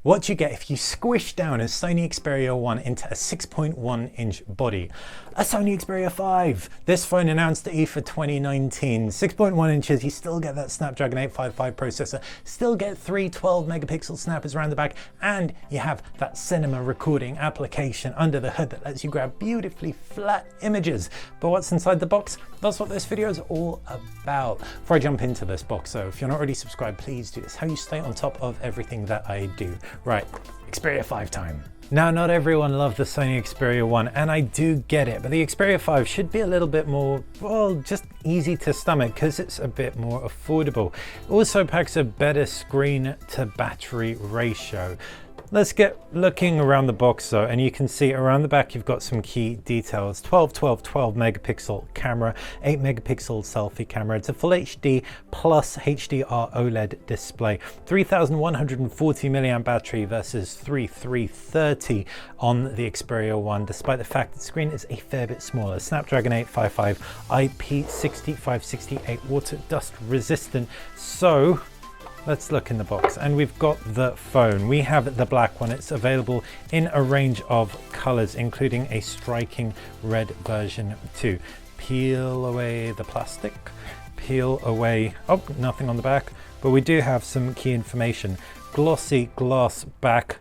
What you get if you squish down a Sony Xperia 1 into a 6.1-inch body. A Sony Xperia 5. This phone announced at IFA 2019. 6.1 inches, you still get that Snapdragon 855 processor, still get 3 12-megapixel snappers around the back, and you have that cinema recording application under the hood that lets you grab beautifully flat images. But what's inside the box? That's what this video is all about. Before I jump into this box though, if you're not already subscribed, please do. It's how you stay on top of everything that I do. Right, Xperia 5 time. Now, not everyone loved the Sony Xperia 1, and I do get it, but the Xperia 5 should be a little bit more, well, just easy to stomach because it's a bit more affordable. It also packs a better screen to battery ratio. Let's get looking around the box though, and you can see around the back you've got some key details. 12 megapixel camera, 8 megapixel selfie camera. It's a full HD plus HDR OLED display. 3140 milliamp battery versus 3330 on the Xperia 1, despite the fact the screen is a fair bit smaller. Snapdragon 855, IP6568, water dust resistant. So let's look in the box, and we've got the phone. We have the black one. It's available in a range of colors, including a striking red version too. Peel away the plastic, peel away, oh, nothing on the back, but we do have some key information. Glossy glass back,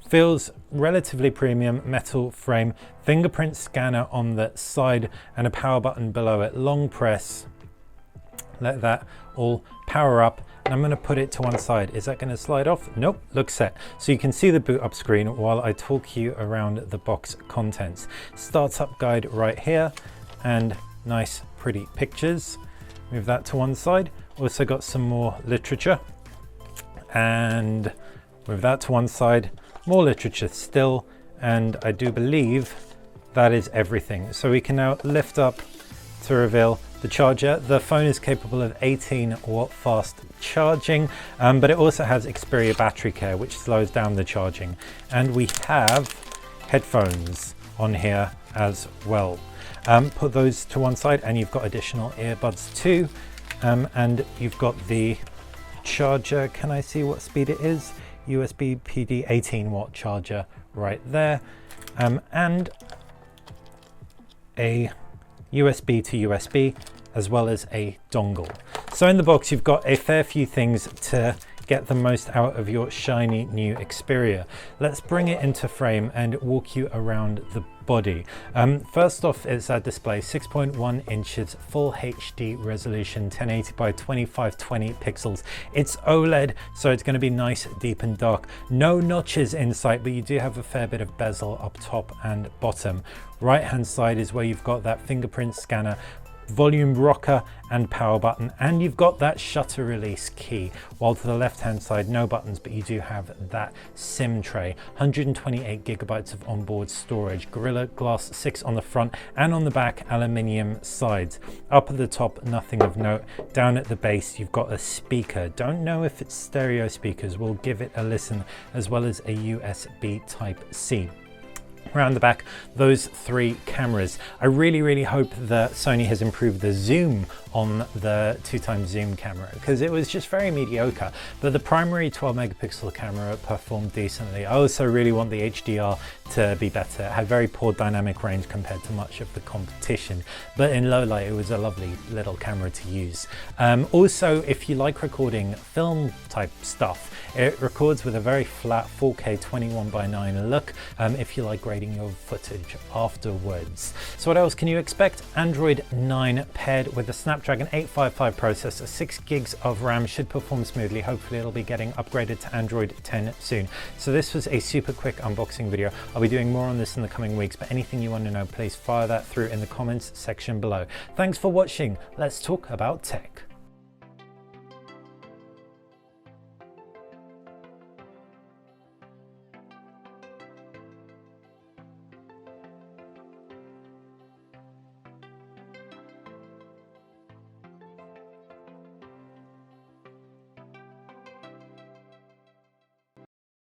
feels relatively premium, metal frame, fingerprint scanner on the side, and a power button below it. Long press, let that all power up. And I'm going to put it to one side. Is that going to slide off? Nope, looks set. So you can see the boot up screen while I talk you around the box contents. Startup guide right here, and nice pretty pictures. Move that to one side. Also got some more literature, and move that to one side. More literature still, and I do believe that is everything. So we can now lift up to reveal the charger. The phone is capable of 18-watt fast charging, but it also has Xperia battery care, which slows down the charging. And we have headphones on here as well. Put those to one side, and you've got additional earbuds too. And you've got the charger. Can I see what speed it is? USB PD 18-watt charger right there. And a USB to USB, as well as a dongle. So in the box you've got a fair few things to get the most out of your shiny new Xperia. Let's bring it into frame and walk you around the body. First off is our display, 6.1 inches, full HD resolution, 1080 by 2520 pixels. It's OLED, so it's going to be nice, deep and dark. No notches in sight, but you do have a fair bit of bezel up top and bottom. Right hand side is where you've got that fingerprint scanner, volume rocker and power button, and you've got that shutter release key, while to the left hand side no buttons, but you do have that SIM tray. 128 gigabytes of onboard storage, Gorilla Glass 6 on the front, and on the back aluminium sides. Up at the top nothing of note. Down at the base you've got a speaker. Don't know if it's stereo speakers, we'll give it a listen, as well as a USB type C. Around the back, those three cameras. I really hope that Sony has improved the zoom on the 2x zoom camera, because it was just very mediocre, but the primary 12 megapixel camera performed decently. I also really want the HDR to be better. It had very poor dynamic range compared to much of the competition, but in low light it was a lovely little camera to use. Also, if you like recording film type stuff, it records with a very flat 4K 21:9 look, if you like grading your footage afterwards. So what else can you expect? Android 9 paired with a Snapdragon 855 processor, 6 gigs of RAM, should perform smoothly. Hopefully it'll be getting upgraded to Android 10 soon. So this was a super quick unboxing video. I'll be doing more on this in the coming weeks, but anything you want to know, please fire that through in the comments section below. Thanks for watching. Let's talk about tech.